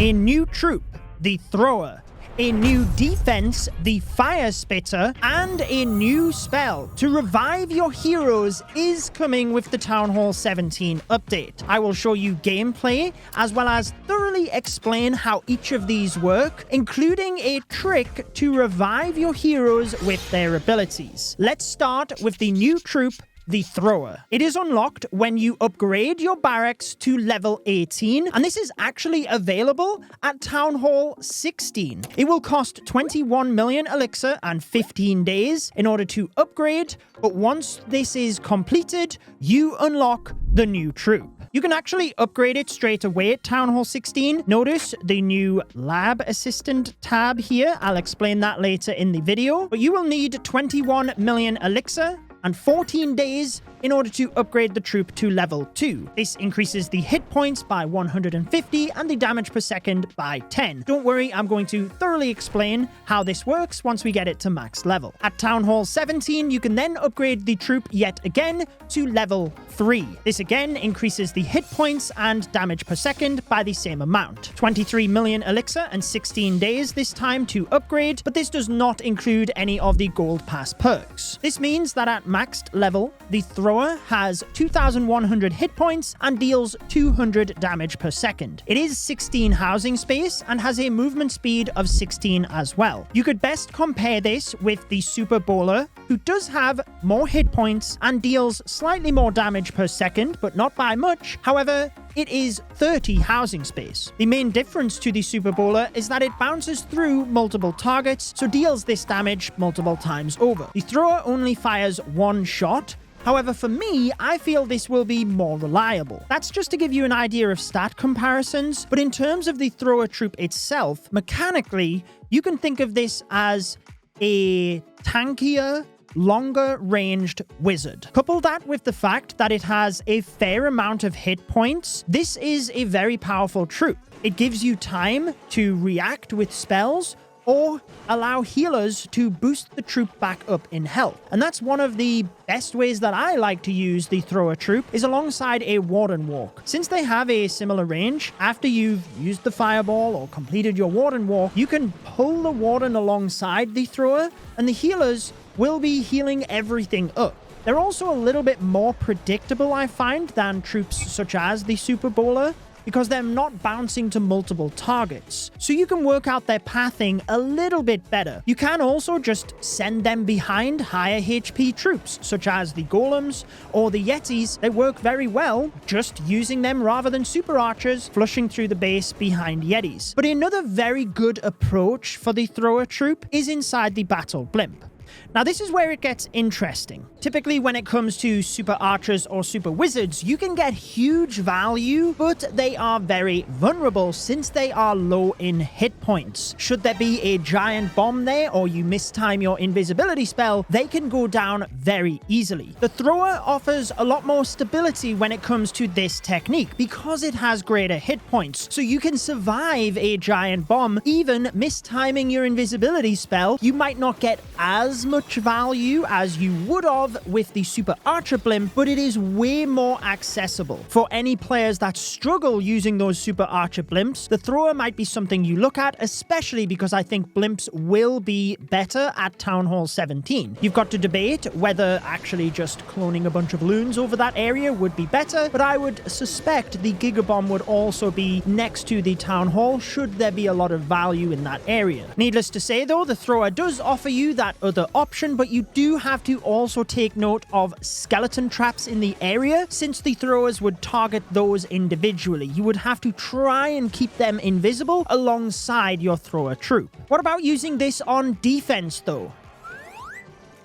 A new troop, the Thrower. A new defense, the Firespitter, and a new spell to revive your heroes is coming with the Town Hall 17 update. I will show you gameplay, as well as thoroughly explain how each of these work, including a trick to revive your heroes with their abilities. Let's start with the new troop, the Thrower. It is unlocked when you upgrade your barracks to level 18, and this is actually available at Town Hall 16. It will cost 21 million elixir and 15 days in order to upgrade, but once this is completed, you unlock the new troop. You can actually upgrade it straight away at Town Hall 16. Notice the new Lab Assistant tab here. I'll explain that later in the video, but you will need 21 million elixir and 14 days in order to upgrade the troop to level 2. This increases the hit points by 150 and the damage per second by 10. Don't worry, I'm going to thoroughly explain how this works once we get it to max level. At Town Hall 17, you can then upgrade the troop yet again to level 3. This again increases the hit points and damage per second by the same amount. 23 million elixir and 16 days this time to upgrade, but this does not include any of the gold pass perks. This means that at maxed level, the Thrower has 2,100 hit points and deals 200 damage per second. It is 16 housing space and has a movement speed of 16 as well. You could best compare this with the Super Bowler, who does have more hit points and deals slightly more damage per second, but not by much. However, it is 30 housing space. The main difference to the Super Bowler is that it bounces through multiple targets, so deals this damage multiple times over. The Thrower only fires one shot. However, for me, I feel this will be more reliable. That's just to give you an idea of stat comparisons, but in terms of the Thrower troop itself, mechanically, you can think of this as a tankier, longer-ranged wizard. Couple that with the fact that it has a fair amount of hit points, this is a very powerful troop. It gives you time to react with spells, or allow healers to boost the troop back up in health. And that's one of the best ways that I like to use the Thrower troop, is alongside a Warden Walk. Since they have a similar range, after you've used the Fireball or completed your Warden Walk, you can pull the Warden alongside the Thrower, and the healers will be healing everything up. They're also a little bit more predictable, I find, than troops such as the Super Bowler, because they're not bouncing to multiple targets. So you can work out their pathing a little bit better. You can also just send them behind higher HP troops, such as the Golems or the Yetis. They work very well, just using them rather than super archers flushing through the base behind Yetis. But another very good approach for the Thrower troop is inside the Battle Blimp. Now, this is where it gets interesting. Typically, when it comes to super archers or super wizards, you can get huge value, but they are very vulnerable since they are low in hit points. Should there be a giant bomb there, or you mistime your invisibility spell, they can go down very easily. The Thrower offers a lot more stability when it comes to this technique, because it has greater hit points, so you can survive a giant bomb. Even mistiming your invisibility spell, you might not get as much value as you would have with the Super Archer Blimp, but it is way more accessible. For any players that struggle using those Super Archer Blimps, the Thrower might be something you look at, especially because I think Blimps will be better at Town Hall 17. You've got to debate whether actually just cloning a bunch of loons over that area would be better, but I would suspect the Giga Bomb would also be next to the Town Hall should there be a lot of value in that area. Needless to say though, the Thrower does offer you that other option, but you do have to also take note of skeleton traps in the area, since the Throwers would target those individually. You would have to try and keep them invisible alongside your Thrower troop. What about using this on defense though?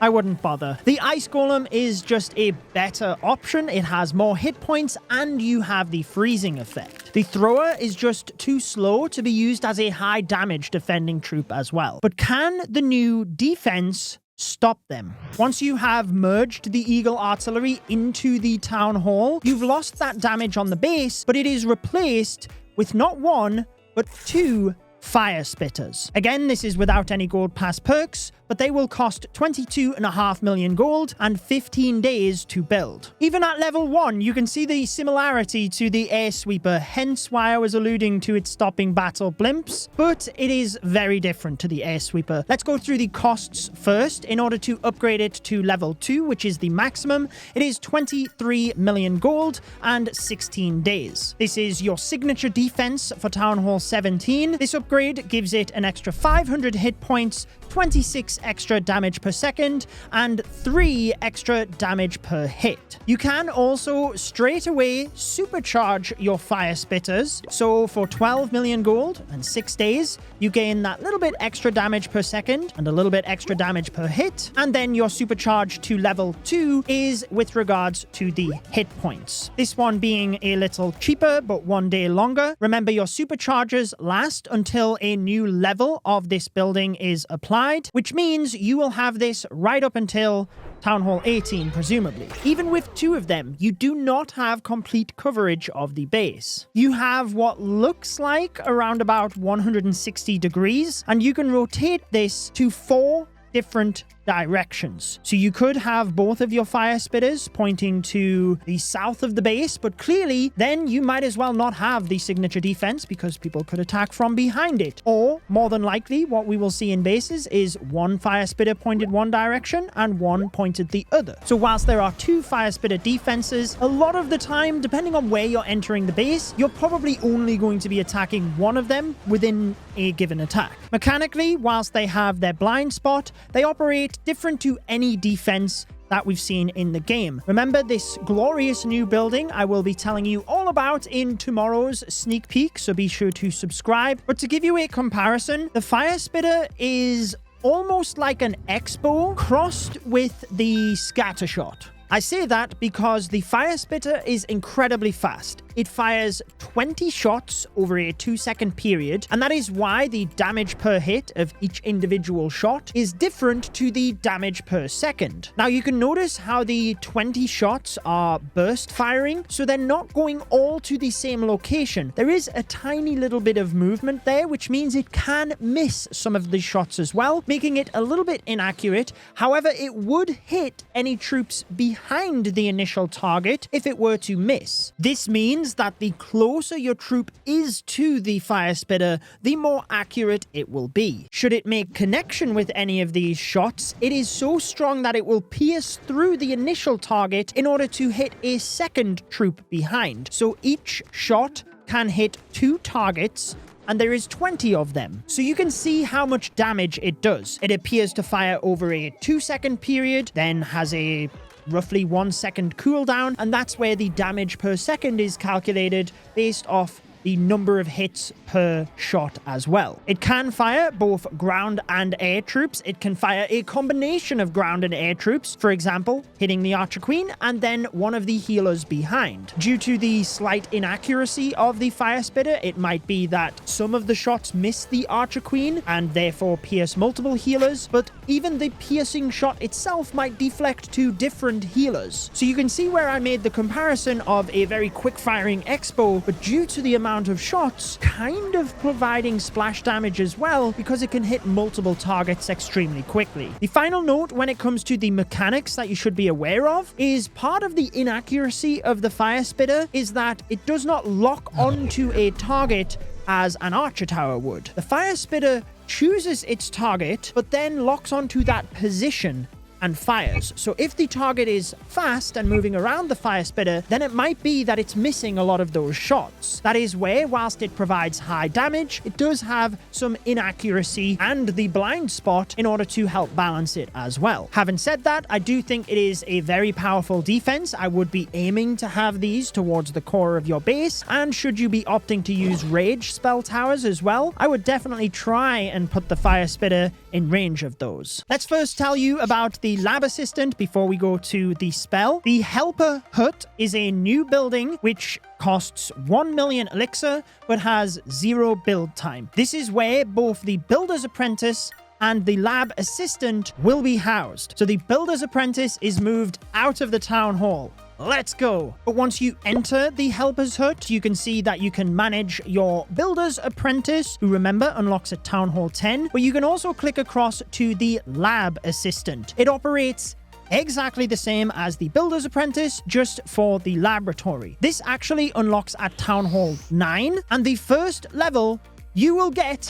I wouldn't bother. The Ice Golem is just a better option. It has more hit points and you have the freezing effect. The Thrower is just too slow to be used as a high damage defending troop as well. But can the new defense stop them? Once you have merged the Eagle Artillery into the Town Hall, you've lost that damage on the base, but it is replaced with not one, but two Firespitters. Again, this is without any gold pass perks, but they will cost 22.5 million gold and 15 days to build. Even at level 1, you can see the similarity to the air sweeper, hence why I was alluding to it stopping battle blimps, but it is very different to the air sweeper. Let's go through the costs first. In order to upgrade it to level 2, which is the maximum, it is 23 million gold and 16 days. This is your signature defense for Town Hall 17. This upgrade gives it an extra 500 hit points, 26 extra damage per second, and 3 extra damage per hit. You can also straight away supercharge your Firespitters. So for 12 million gold and 6 days, you gain that little bit extra damage per second and a little bit extra damage per hit. And then your supercharge to level 2 is with regards to the hit points. This one being a little cheaper, but 1 day longer. Remember, your superchargers last until a new level of this building is applied, which means you will have this right up until Town Hall 18, presumably. Even with 2 of them, you do not have complete coverage of the base. You have what looks like around about 160 degrees, and you can rotate this to 4 different directions. So you could have both of your Firespitters pointing to the south of the base, but clearly then you might as well not have the signature defense because people could attack from behind it. Or more than likely what we will see in bases is 1 Firespitter pointed one direction and 1 pointed the other. So whilst there are 2 Firespitter defenses, a lot of the time, depending on where you're entering the base, you're probably only going to be attacking one of them within a given attack. Mechanically, whilst they have their blind spot, they operate different to any defense that we've seen in the game. Remember, this glorious new building I will be telling you all about in tomorrow's sneak peek, so be sure to subscribe. But to give you a comparison, the Firespitter is almost like an X-bow crossed with the Scattershot. I say that because the Firespitter is incredibly fast. It fires 20 shots over a 2-second period, and that is why the damage per hit of each individual shot is different to the damage per second. Now, you can notice how the 20 shots are burst firing, so they're not going all to the same location. There is a tiny little bit of movement there, which means it can miss some of the shots as well, making it a little bit inaccurate. However, it would hit any troops behind the initial target if it were to miss. This means that the closer your troop is to the Firespitter, the more accurate it will be. Should it make connection with any of these shots, it is so strong that it will pierce through the initial target in order to hit a second troop behind. So each shot can hit 2 targets, and there is 20 of them. So you can see how much damage it does. It appears to fire over a 2-second period, then has a roughly 1 second cooldown, and that's where the damage per second is calculated based off the number of hits per shot as well. It can fire both ground and air troops. It can fire a combination of ground and air troops, for example, hitting the Archer Queen and then one of the healers behind. Due to the slight inaccuracy of the Firespitter, it might be that some of the shots miss the Archer Queen and therefore pierce multiple healers, but even the piercing shot itself might deflect to different healers. So you can see where I made the comparison of a very quick firing X-bow, but due to the amount of shots, kind of providing splash damage as well, because it can hit multiple targets extremely quickly. The final note when it comes to the mechanics that you should be aware of is part of the inaccuracy of the Firespitter is that it does not lock onto a target as an archer tower would. The Firespitter chooses its target, but then locks onto that position and fires. So if the target is fast and moving around the Firespitter, then it might be that it's missing a lot of those shots. That is where, whilst it provides high damage, it does have some inaccuracy and the blind spot in order to help balance it as well. Having said that, I do think it is a very powerful defense. I would be aiming to have these towards the core of your base, and should you be opting to use rage spell towers as well, I would definitely try and put the Firespitter in range of those. Let's first tell you about the lab assistant before we go to the spell. The helper hut is a new building which costs 1 million elixir but has 0 build time. This is where both the builder's apprentice and the lab assistant will be housed. So the builder's apprentice is moved out of the town hall. let's go. But once you enter the Helper's Hut, you can see that you can manage your Builder's Apprentice, who remember unlocks at Town Hall 10, but you can also click across to the Lab Assistant. It operates exactly the same as the Builder's Apprentice, just for the laboratory. This actually unlocks at Town Hall 9, and the first level you will get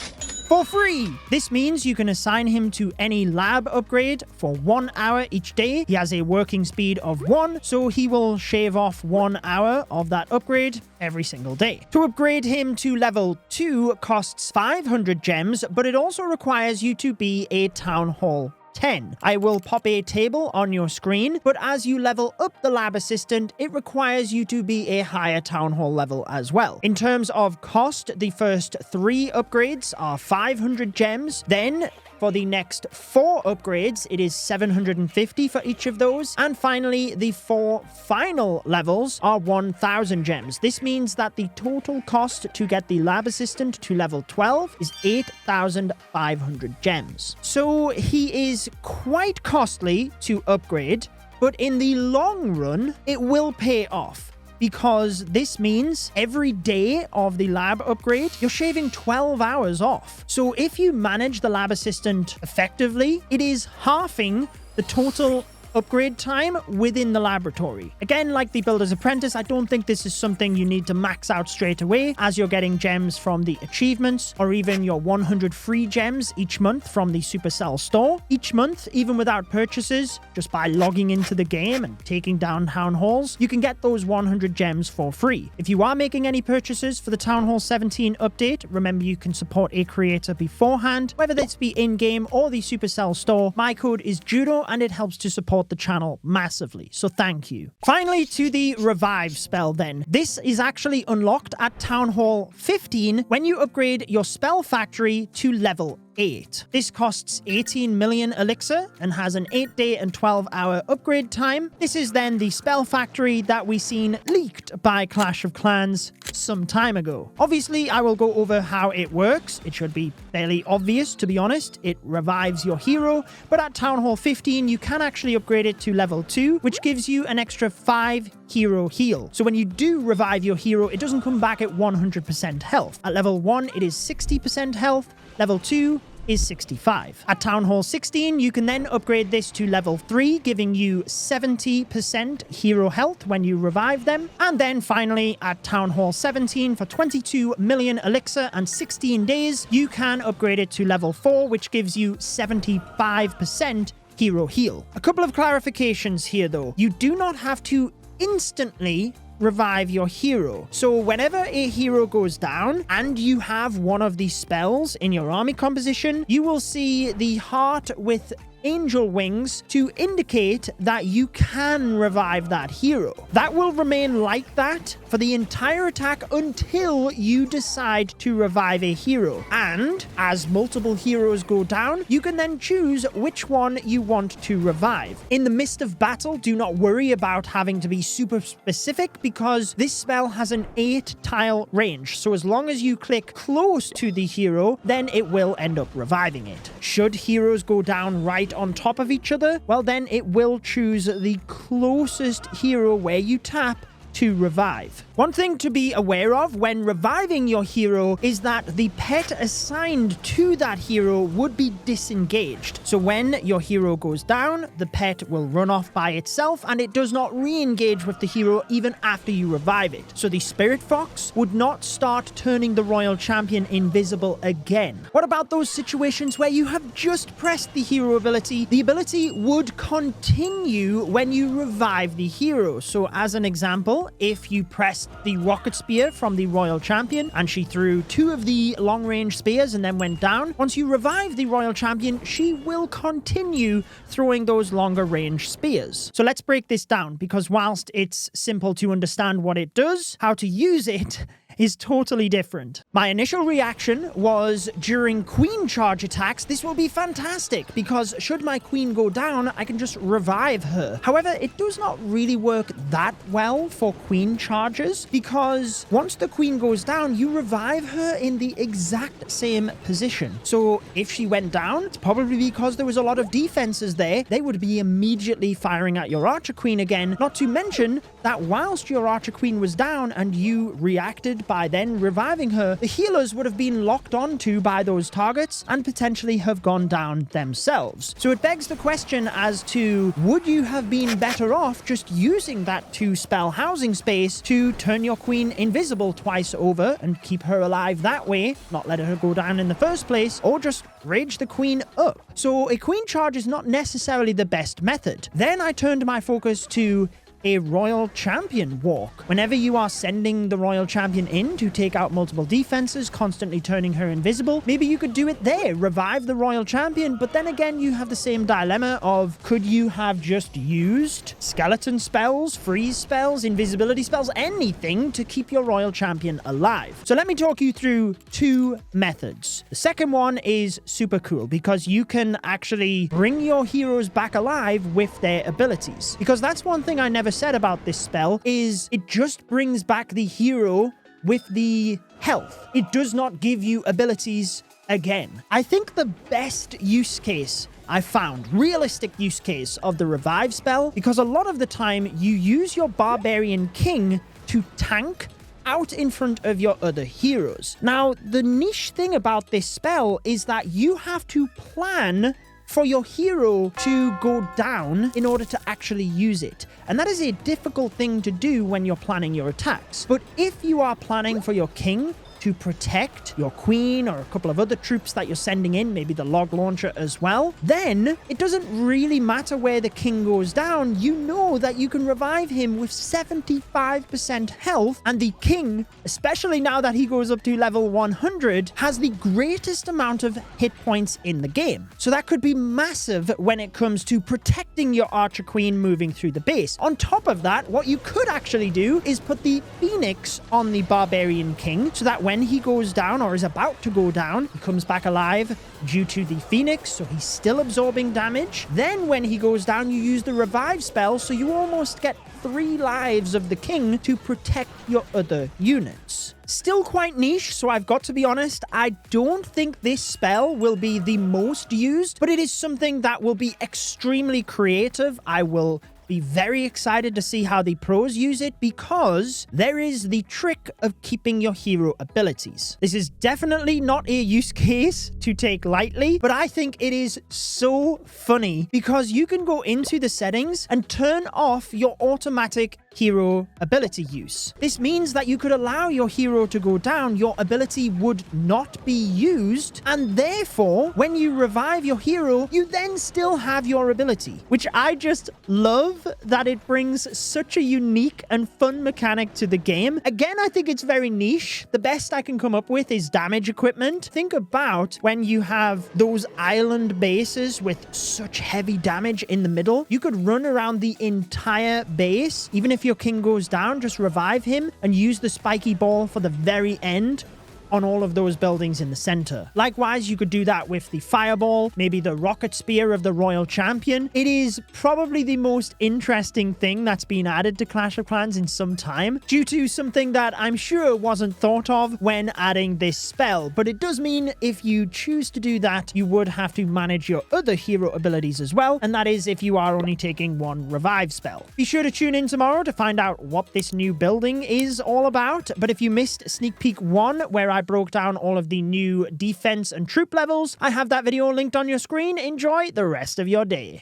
for free. This means you can assign him to any lab upgrade for 1 hour each day. He has a working speed of 1, so he will shave off 1 hour of that upgrade every single day. To upgrade him to level 2 costs 500 gems, but it also requires you to be a Town Hall 10. I will pop a table on your screen, but as you level up the lab assistant, it requires you to be a higher town hall level as well. In terms of cost, the first 3 upgrades are 500 gems. Then for the next 4 upgrades, it is 750 for each of those. And finally, the 4 final levels are 1000 gems. This means that the total cost to get the lab assistant to level 12 is 8,500 gems. So he is quite costly to upgrade, but in the long run, it will pay off, because this means every day of the lab upgrade, you're shaving 12 hours off. So if you manage the lab assistant effectively, it is halving the total upgrade time within the laboratory. Again, like the Builder's Apprentice, I don't think this is something you need to max out straight away, as you're getting gems from the achievements, or even your 100 free gems each month from the Supercell store. Each month, even without purchases, just by logging into the game and taking down town halls, you can get those 100 gems for free. If you are making any purchases for the Town Hall 17 update, remember you can support a creator beforehand, whether this be in-game or the Supercell store. My code is Judo, and it helps to support the channel massively, so thank you. Finally, to the revive spell then. This is actually unlocked at Town Hall 15 when you upgrade your spell factory to level 8. This costs 18 million elixir and has an 8-day and 12-hour upgrade time. This is then the spell factory that we seen leaked by Clash of Clans some time ago. Obviously, I will go over how it works. It should be fairly obvious, to be honest. It revives your hero, but at Town Hall 15, you can actually upgrade it to level 2, which gives you an extra 5 hero heal. So when you do revive your hero, it doesn't come back at 100% health. At level 1, it is 60% health. Level 2 is 65. At Town Hall 16, you can then upgrade this to level 3, giving you 70% hero health when you revive them. And then finally, at Town Hall 17, for 22 million elixir and 16 days, you can upgrade it to level 4, which gives you 75% hero heal. A couple of clarifications here though. You do not have to instantly revive your hero. So whenever a hero goes down and you have one of these spells in your army composition, you will see the heart with angel wings to indicate that you can revive that hero. That will remain like that for the entire attack until you decide to revive a hero. And as multiple heroes go down, you can then choose which one you want to revive. In the midst of battle, do not worry about having to be super specific, because this spell has an 8-tile range. So as long as you click close to the hero, then it will end up reviving it. Should heroes go down right on top of each other, well then it will choose the closest hero where you tap to revive. One thing to be aware of when reviving your hero is that the pet assigned to that hero would be disengaged. So when your hero goes down, the pet will run off by itself and it does not re-engage with the hero even after you revive it. So the Spirit Fox would not start turning the Royal Champion invisible again. What about those situations where you have just pressed the hero ability? The ability would continue when you revive the hero. So as an example, if you pressed the rocket spear from the Royal Champion and she threw 2 of the long-range spears and then went down, once you revive the Royal Champion, she will continue throwing those longer range spears. So let's break this down, because whilst it's simple to understand what it does, how to use it is totally different. My initial reaction was during queen charge attacks, this will be fantastic because should my queen go down, I can just revive her. However, it does not really work that well for queen charges because once the queen goes down, you revive her in the exact same position. So if she went down, it's probably because there was a lot of defenses there. They would be immediately firing at your archer queen again, not to mention that whilst your archer queen was down and you reacted by then reviving her, the healers would have been locked onto by those targets and potentially have gone down themselves. So it begs the question as to, would you have been better off just using that 2-spell housing space to turn your queen invisible twice over and keep her alive that way, not let her go down in the first place, or just rage the queen up? So a queen charge is not necessarily the best method. Then I turned my focus to a royal champion walk. Whenever you are sending the royal champion in to take out multiple defenses, constantly turning her invisible, maybe you could do it there, revive the royal champion, but then again, you have the same dilemma of, could you have just used skeleton spells, freeze spells, invisibility spells, anything to keep your royal champion alive? So let me talk you through 2 methods. The second one is super cool because you can actually bring your heroes back alive with their abilities. Because that's one thing I never said about this spell, is it just brings back the hero with the health. It does not give you abilities again. I think the best use case I found, realistic use case of the revive spell, because a lot of the time you use your barbarian king to tank out in front of your other heroes. Now, the niche thing about this spell is that you have to plan for your hero to go down in order to actually use it. And that is a difficult thing to do when you're planning your attacks. But if you are planning for your king to protect your queen or a couple of other troops that you're sending in, maybe the log launcher as well, then it doesn't really matter where the king goes down. You know that you can revive him with 75% health, and the king, especially now that he goes up to level 100, has the greatest amount of hit points in the game. So that could be massive when it comes to protecting your archer queen moving through the base. On top of that, what you could actually do is put the phoenix on the barbarian king so that when he goes down or is about to go down, he comes back alive due to the phoenix, so he's still absorbing damage. Then when he goes down, you use the revive spell, so you almost get 3 lives of the king to protect your other units. Still quite niche, so I've got to be honest, I don't think this spell will be the most used, but it is something that will be extremely creative. I will be very excited to see how the pros use it because there is the trick of keeping your hero abilities. This is definitely not a use case to take lightly, but I think it is so funny because you can go into the settings and turn off your automatic hero ability use. This means that you could allow your hero to go down, your ability would not be used, and therefore, when you revive your hero, you then still have your ability, which I just love that it brings such a unique and fun mechanic to the game. Again, I think it's very niche. The best I can come up with is damage equipment. Think about when you have those island bases with such heavy damage in the middle. You could run around the entire base. Even if your king goes down, just revive him and use the spiky ball for the very end on all of those buildings in the center. Likewise, you could do that with the fireball, maybe the rocket spear of the royal champion. It is probably the most interesting thing that's been added to Clash of Clans in some time, due to something that I'm sure wasn't thought of when adding this spell. But it does mean if you choose to do that, you would have to manage your other hero abilities as well, and that is if you are only taking 1 revive spell. Be sure to tune in tomorrow to find out what this new building is all about. But if you missed sneak peek 1, where I broke down all of the new defense and troop levels, I have that video linked on your screen. Enjoy the rest of your day.